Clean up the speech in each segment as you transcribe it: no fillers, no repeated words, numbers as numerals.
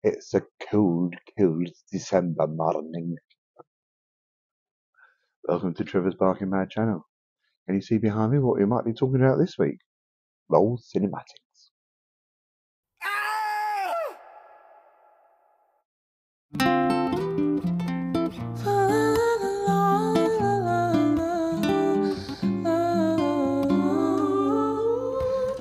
It's a cold, cold December morning. Welcome to Trevor's Barking Mad channel. Can you see behind me what we might be talking about this week? Roll cinematics.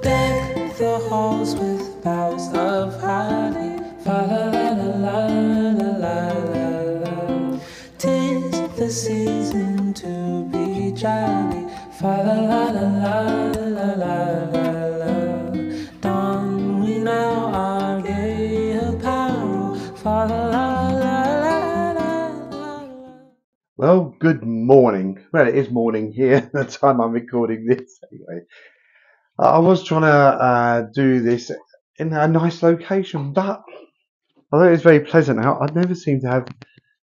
Deck the halls with boughs of holly. Fa la la la la la la la. 'Tis the season to be jolly. Fa la la la la la la la. Don we now our gay apparel. Fa la la la la la. Well, good morning. Well, it is morning here, the time I'm recording this anyway. I was trying to do this in a nice location, but although it's very pleasant out, I never seem to have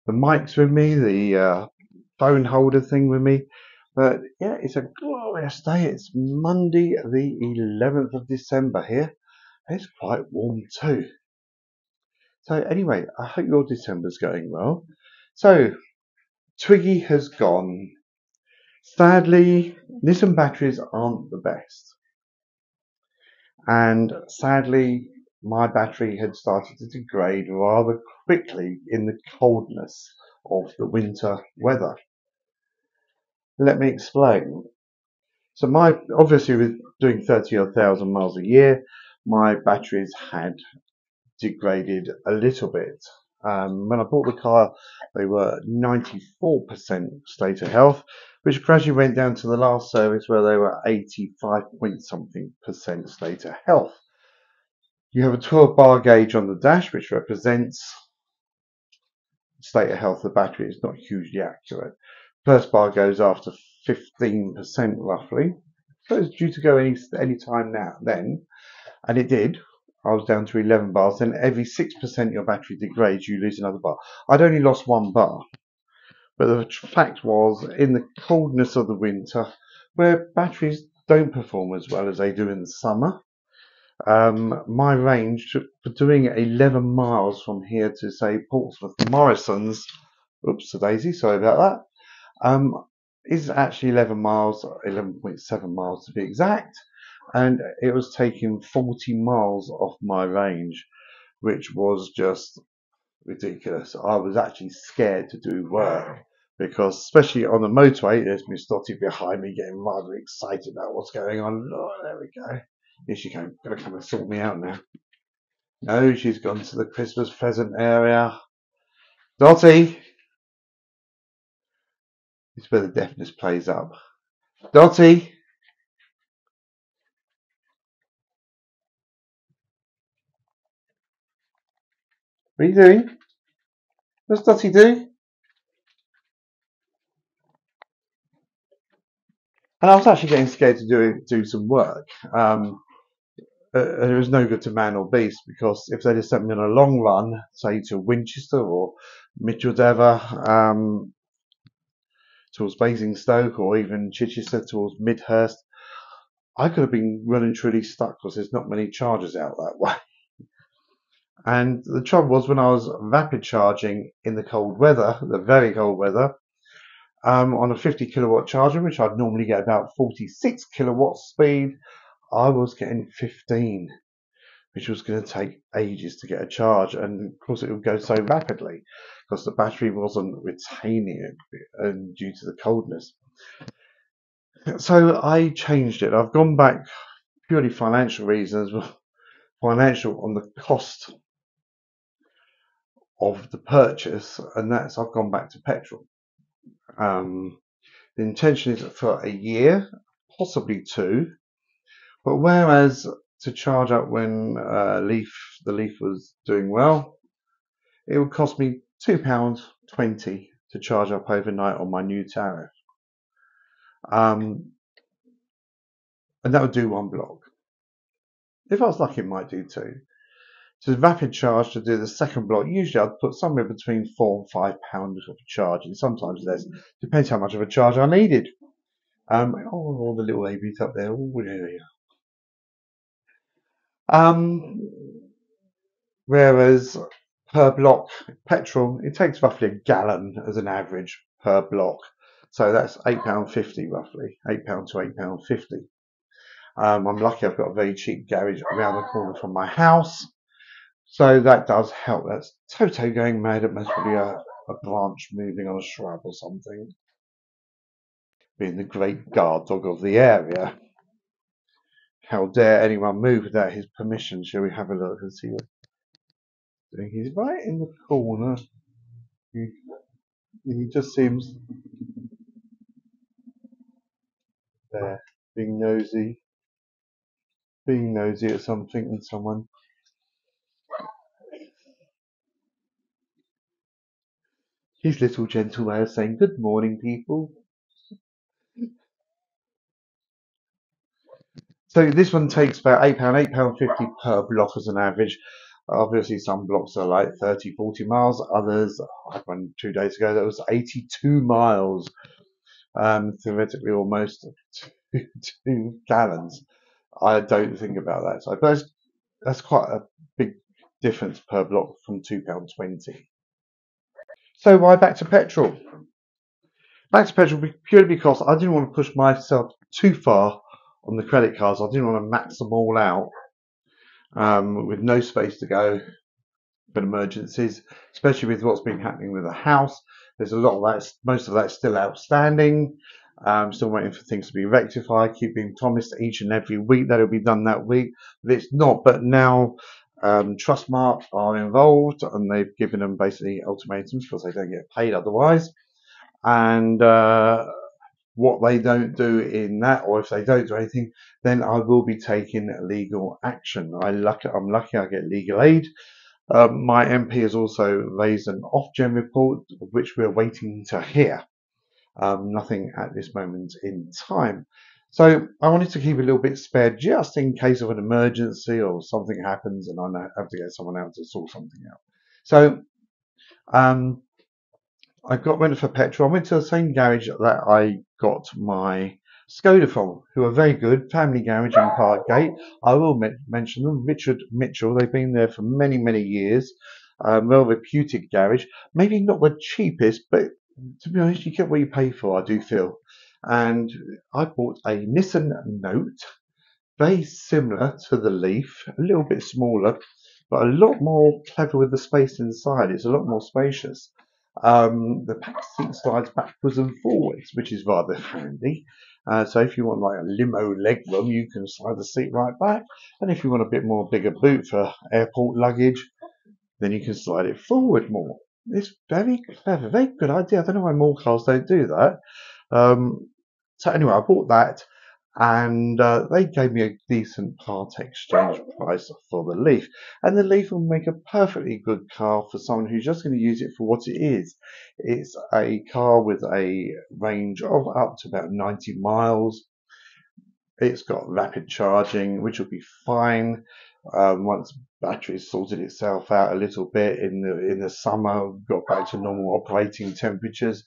the mics with me, the phone holder thing with me. But yeah, it's a glorious day. It's Monday, the 11th of December here. It's quite warm too. So anyway, I hope your December's going well. So Twiggy has gone. Sadly, Nissan batteries aren't the best. And sadly, my battery had started to degrade rather quickly in the coldness of the winter weather. Let me explain. So obviously with doing 30,000 miles a year, my batteries had degraded a little bit. When I bought the car, they were 94% state of health, which gradually went down to the last service where they were 85 point something percent state of health. You have a 12 bar gauge on the dash, which represents state of health of the battery. It's not hugely accurate. First bar goes after 15% roughly. So it's due to go any time then, and it did. I was down to 11 bars. Then every 6% your battery degrades, you lose another bar. I'd only lost 1 bar. But the fact was, in the coldness of the winter, where batteries don't perform as well as they do in the summer, my range for doing 11 miles from here to say Portsmouth Morrison's, oops a daisy, sorry about that, is actually 11 miles, 11.7 miles to be exact, and it was taking 40 miles off my range, which was just ridiculous. I was actually scared to do work because, especially on the motorway, there's Miss Dottie behind me getting rather excited about what's going on. Oh, there we go. Here she came. Gonna come and sort me out now. No, she's gone to the Christmas present area. Dottie! This is where the deafness plays up. Dottie! What are you doing? What's Dottie do? And I was actually getting scared to do some work. It was no good to man or beast, because if they'd have sent me on a long run, say to Winchester or Micheldever, towards Basingstoke, or even Chichester towards Midhurst, I could have been running truly stuck because there's not many chargers out that way. And the trouble was, when I was rapid charging in the cold weather, the very cold weather, on a 50 kilowatt charger, which I'd normally get about 46 kilowatt speed, I was getting 15, which was going to take ages to get a charge. And of course it would go so rapidly because the battery wasn't retaining it due to the coldness. So I changed it. I've gone back purely financial reasons, financial on the cost of the purchase, and that's I've gone back to petrol. The intention is for a year, possibly 2, but whereas to charge up when the Leaf was doing well, it would cost me £2.20 to charge up overnight on my new tariff, and that would do 1 block. If I was lucky, it might do 2. To rapid charge to do the second block, usually I'd put somewhere between £4 and £5 of charging, sometimes less, depends how much of a charge I needed. All the little babies up there. Oh, there they are. Whereas per block petrol, it takes roughly a gallon as an average per block. So that's £8.50 roughly, £8 to £8.50. I'm lucky I've got a very cheap garage around the corner from my house. So that does help. That's Toto going mad. It must be a branch moving on a shrub or something. Being the great guard dog of the area. How dare anyone move without his permission? Shall we have a look and see what he's doing? He's right in the corner. He just seems there, being nosy at something and someone. His little gentle way of saying good morning, people. So this one takes about £8, £8.50 per block as an average. Obviously, some blocks are like 30, 40 miles. Others, I had one 2 days ago that was 82 miles. Theoretically, almost 2 gallons. I don't think about that. So, but that's quite a big difference per block from £2.20. So why back to petrol? Back to petrol purely because I didn't want to push myself too far on the credit cards. I didn't want to max them all out with no space to go for emergencies, especially with what's been happening with the house. There's a lot of that, most of that's still outstanding. Still waiting for things to be rectified. Keep being promised each and every week that it'll be done that week, but it's not. But now Trustmark are involved, and they've given them basically ultimatums because they don't get paid otherwise. And what they don't do in that, or if they don't do anything, then I will be taking legal action. I'm lucky I get legal aid. My MP has also raised an Ofgem report, which we're waiting to hear. Nothing at this moment in time. So I wanted to keep a little bit spare just in case of an emergency or something happens and I have to get someone out to sort something out. So I went for petrol. I went to the same garage that I got my Skoda from, who are very good, family garage in Parkgate. I will mention them, Richard Mitchell. They've been there for many, many years. Well reputed garage. Maybe not the cheapest, but to be honest, you get what you pay for, I do feel. And I bought a Nissan Note, very similar to the Leaf, a little bit smaller, but a lot more clever with the space inside. It's a lot more spacious. The back seat slides backwards and forwards, which is rather handy. So if you want like a limo leg room, you can slide the seat right back. And if you want a bit more bigger boot for airport luggage, then you can slide it forward more. It's very clever, very good idea. I don't know why more cars don't do that. So anyway, I bought that, and they gave me a decent part exchange price for the Leaf. And the Leaf will make a perfectly good car for someone who's just going to use it for what it is. It's a car with a range of up to about 90 miles. It's got rapid charging, which will be fine once battery's sorted itself out a little bit in the summer, got back to normal operating temperatures,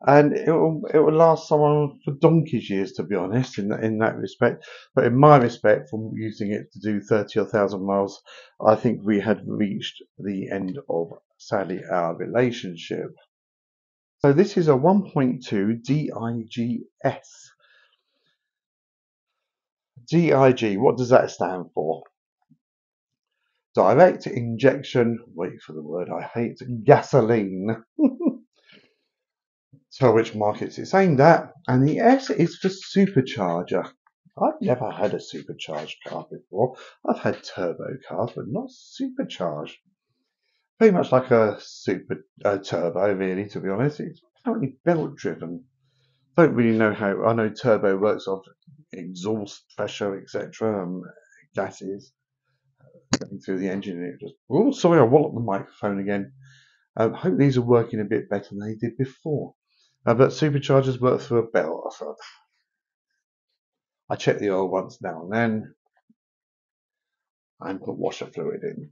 and it will last someone for donkey's years, to be honest, in that respect. But in my respect, from using it to do 30 or 1,000 miles, I think we had reached the end of, sadly, our relationship. So this is a 1.2 DIGS. DIG, what does that stand for? Direct injection, wait for the word I hate, gasoline. So which markets it's aimed at. And the S is for supercharger. I've never had a supercharged car before. I've had turbo cars, but not supercharged. Pretty much like a turbo, really, to be honest. It's apparently belt driven. Don't really know how. I know turbo works off exhaust pressure, etc. Gases going through the engine. And it just. Oh, sorry, I walloped the microphone again. I hope these are working a bit better than they did before. But superchargers work through a belt. I thought I check the oil once now and then, and put washer fluid in.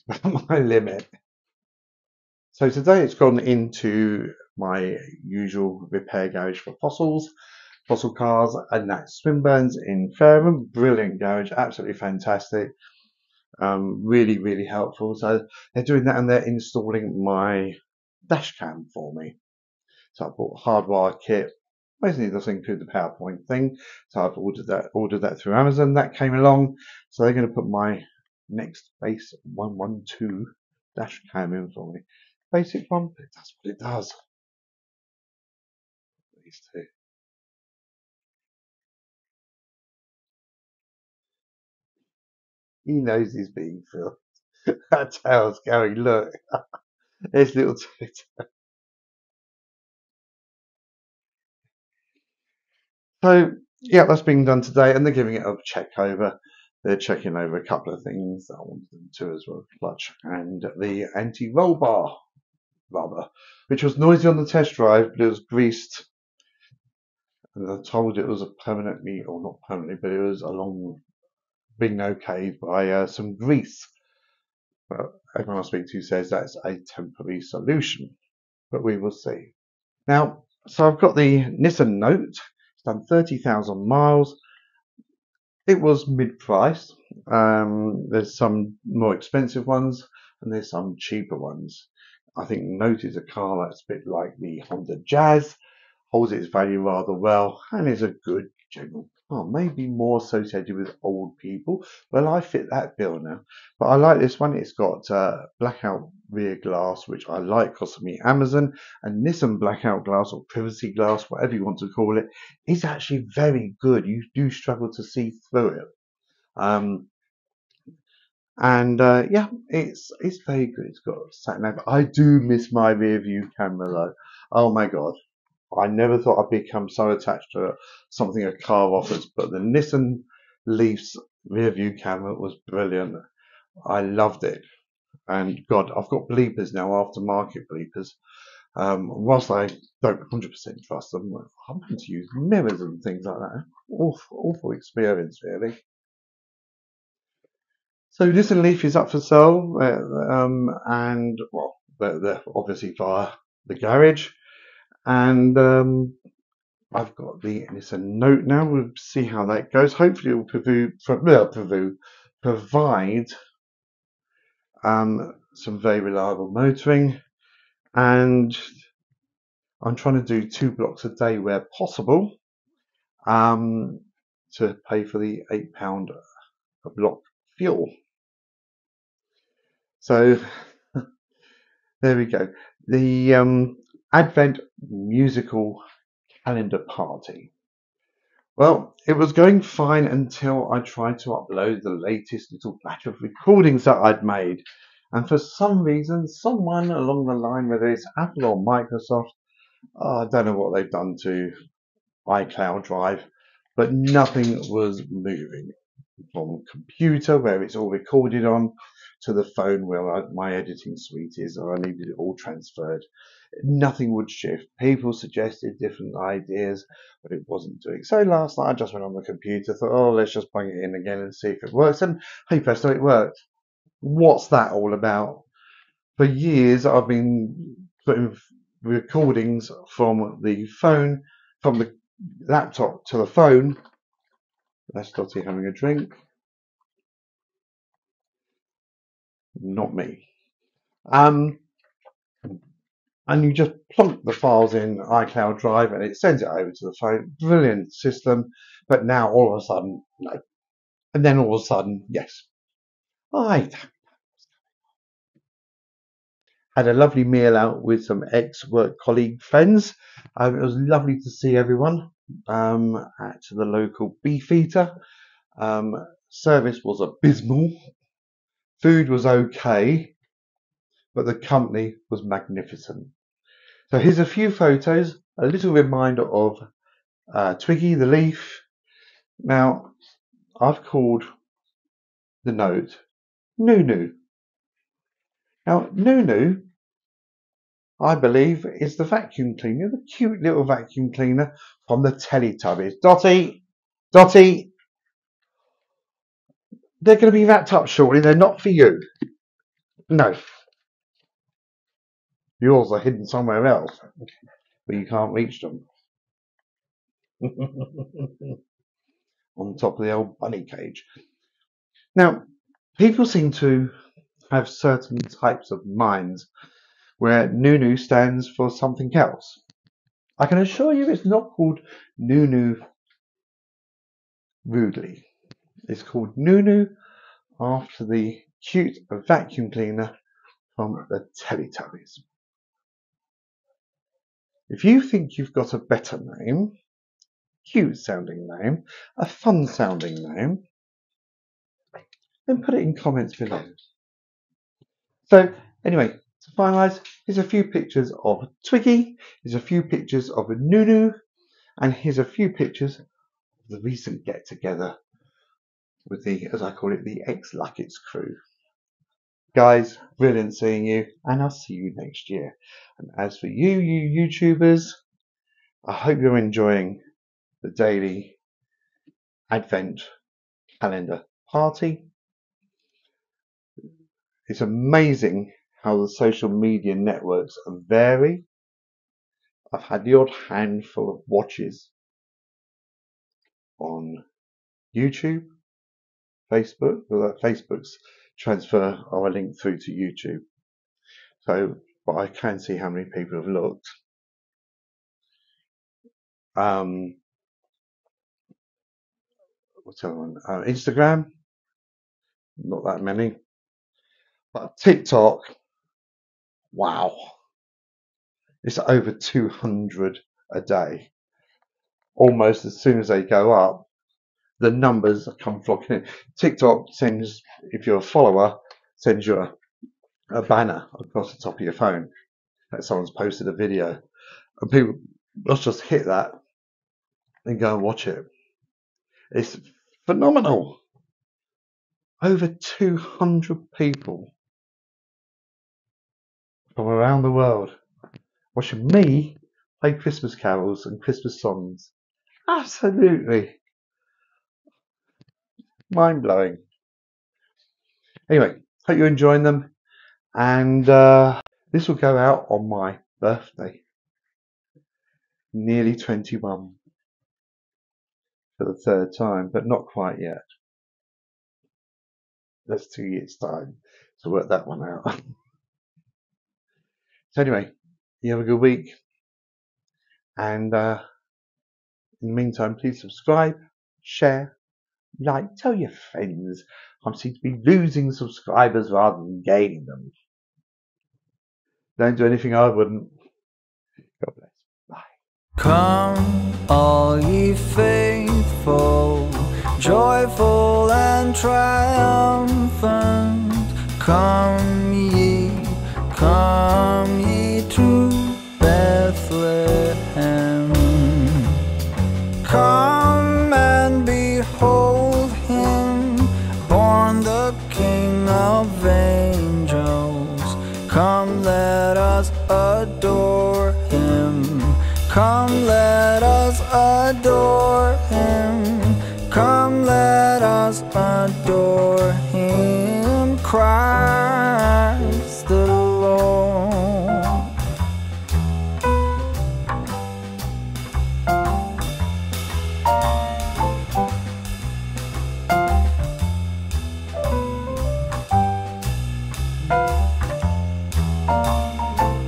That's my limit. So today it's gone into my usual repair garage for fossil cars, and that's Swinburne's in Fareham. Brilliant garage, absolutely fantastic. Really, really helpful. So they're doing that and they're installing my dash cam for me. So I bought a hardwire kit. Basically, does include the PowerPoint thing. So I've ordered that through Amazon. That came along. So they're going to put my next base 112 dash cam in for me. Basic one, but that's what it does. These two. He knows he's being filmed. That tail's going. Look, there's little. So yeah, that's being done today, and they're giving it a check over. They're checking over a couple of things that I wanted them to as well, clutch and the anti-roll bar rubber, which was noisy on the test drive, but it was greased. And I told it was a permanently, or not permanently, but it was along being okayed by some grease. But everyone I speak to says that's a temporary solution, but we will see. Now, so I've got the Nissan Note. It's done 30,000 miles. It was mid-price. There's some more expensive ones and there's some cheaper ones. I think Note is a car that's a bit like the Honda Jazz, holds its value rather well, and is a good general car. Maybe more associated with old people. Well, I fit that bill now. But I like this one. It's got blackout rear glass, which I like because of me Amazon, and Nissan blackout glass or privacy glass, whatever you want to call it, is actually very good. You do struggle to see through it. Yeah, it's very good. It's got sat nav. I do miss my rear view camera though. Oh my god. I never thought I'd become so attached to something a car offers, but the Nissan Leaf's rear view camera was brilliant. I loved it. And God, I've got bleepers now, aftermarket bleepers. Whilst I don't 100% trust them, I'm going to use mirrors and things like that. Awful experience, really. So Nissan Leaf is up for sale, and well, they're obviously via the garage. And I've got the Nissan Note now. We'll see how that goes. Hopefully, it will provide some very reliable motoring. And I'm trying to do 2 blocks a day where possible, to pay for the £8 a block fuel. So there we go. The Advent musical calendar party. Well, it was going fine until I tried to upload the latest little batch of recordings that I'd made. And for some reason, someone along the line, whether it's Apple or Microsoft, I don't know what they've done to iCloud Drive, but nothing was moving from computer where it's all recorded on to the phone where my editing suite is, or I needed it all transferred. Nothing would shift. People suggested different ideas, but it wasn't doing. So last night I just went on the computer, thought, oh, let's just bring it in again and see if it works. And hey presto, it worked. What's that all about? For years I've been putting recordings from the phone, from the laptop to the phone. That's Dottie having a drink. Not me. And you just plonk the files in iCloud Drive and it sends it over to the phone. Brilliant system. But now all of a sudden, no. And then all of a sudden, yes. I had a lovely meal out with some ex-work colleague friends. It was lovely to see everyone at the local Beefeater. Service was abysmal. Food was okay, but the company was magnificent. So here's a few photos, a little reminder of Twiggy the Leaf. Now, I've called the Note NuNu. Now, NuNu, I believe, is the vacuum cleaner, the cute little vacuum cleaner from the Teletubbies. Dottie, they're going to be wrapped up shortly. They're not for you. No. Yours are hidden somewhere else, but you can't reach them. On top of the old bunny cage. Now, People seem to have certain types of minds where NuNu stands for something else. I can assure you it's not called NuNu rudely. It's called NuNu after the cute vacuum cleaner from the Teletubbies. If you think you've got a better name, cute sounding name, a fun sounding name, then put it in comments below. So anyway, to finalise, here's a few pictures of Twiggy, here's a few pictures of a NuNu, and here's a few pictures of the recent get together with the, as I call it, the ex-Luckett's crew. Guys, brilliant seeing you, and I'll see you next year. And as for you YouTubers, I hope you're enjoying the daily Advent calendar party. It's amazing how the social media networks vary. I've had the odd handful of watches on YouTube, Facebook, well, Facebook's transfer our link through to YouTube. So, but I can see how many people have looked. What's the other one? Instagram, not that many. But TikTok, wow, it's over 200 a day. Almost as soon as they go up, the numbers come flocking in. TikTok sends, if you're a follower, sends you a banner across the top of your phone that someone's posted a video, and people must just hit that and go and watch it. It's phenomenal. Over 200 people from around the world watching me play Christmas carols and Christmas songs. Absolutely mind-blowing. Anyway, hope you're enjoying them, and this will go out on my birthday, nearly 21 for the third time, but not quite yet. That's 2 years time to work that one out. So anyway, you have a good week, and in the meantime, please subscribe, share, like, tell your friends. I seem to be losing subscribers rather than gaining them. Don't do anything I wouldn't. God bless. Bye. Come, all ye faithful, joyful and triumphant. Come ye to Bethlehem. Come and behold him, born the King of angels. Come, let us adore him. Come, let us adore him. Come, let us adore him, Christ the Lord.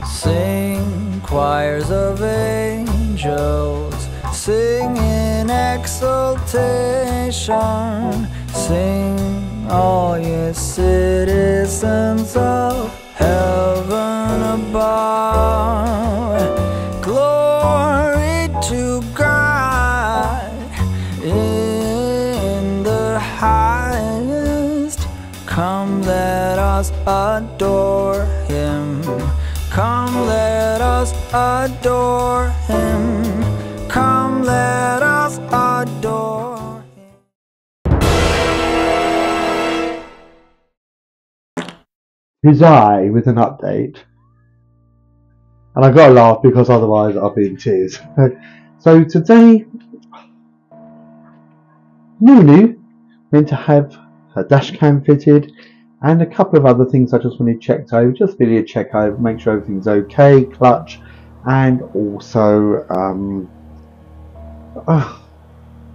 Sing, choirs of angels, sing in exultation. Sing, all ye citizens of heaven above. Glory to God in the highest. Come, let us adore him. Come, let us adore him. Come, let us adore him. Here's I with an update. And I've got to laugh because otherwise I'll be in tears. So today, NuNu meant to have her dash cam fitted and a couple of other things I just wanted checked over, just video check over, make sure everything's okay, clutch, and also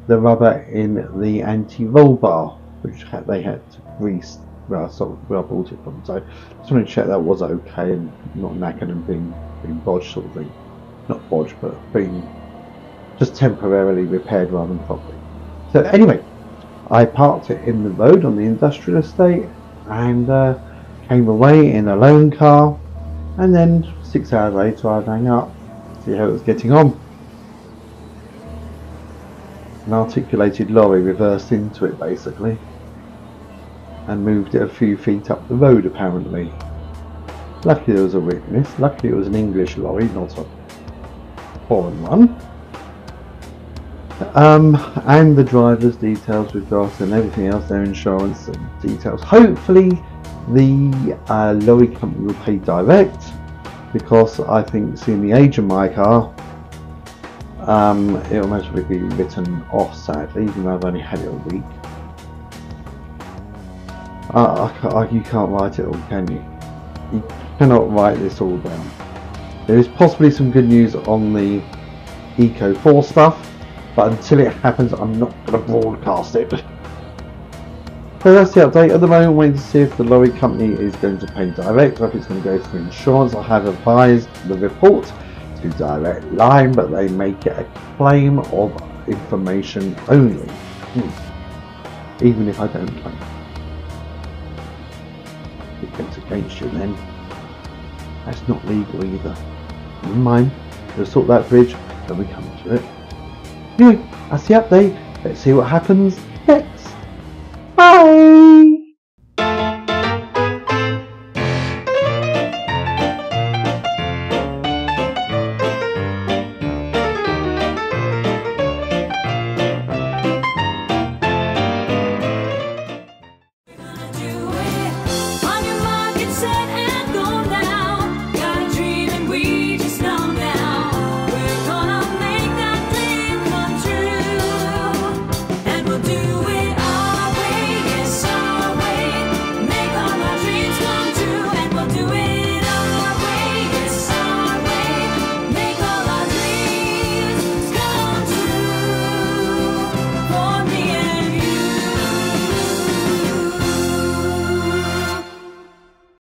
the rubber in the anti-roll bar, which they had to grease where I bought it from. So just wanted to check that was okay and not knackered and being bodged sort of thing. Not bodged, but being just temporarily repaired rather than properly. So anyway, I parked it in the road on the industrial estate and came away in a loan car, and then 6 hours later I rang up to see how it was getting on. An articulated lorry reversed into it basically and moved it a few feet up the road apparently. Luckily there was a witness, luckily it was an English lorry, not a foreign one. And the driver's details with regards and everything else, their insurance and details. Hopefully the lorry company will pay direct, because I think seeing the age of my car, it'll most probably be written off sadly, even though I've only had it a week. You can't write it all, can you? You cannot write this all down. There is possibly some good news on the Eco 4 stuff, but until it happens I'm not going to broadcast it. So that's the update. At the moment, waiting to see if the lorry company is going to pay direct or if it's going to go through insurance. I have advised the report to Direct Line, but they make it a claim of information only. Even if I don't claim it goes against you, then that's not legal either. Never mind, we'll sort that bridge when we come to it. Anyway, that's the update. Let's see what happens next.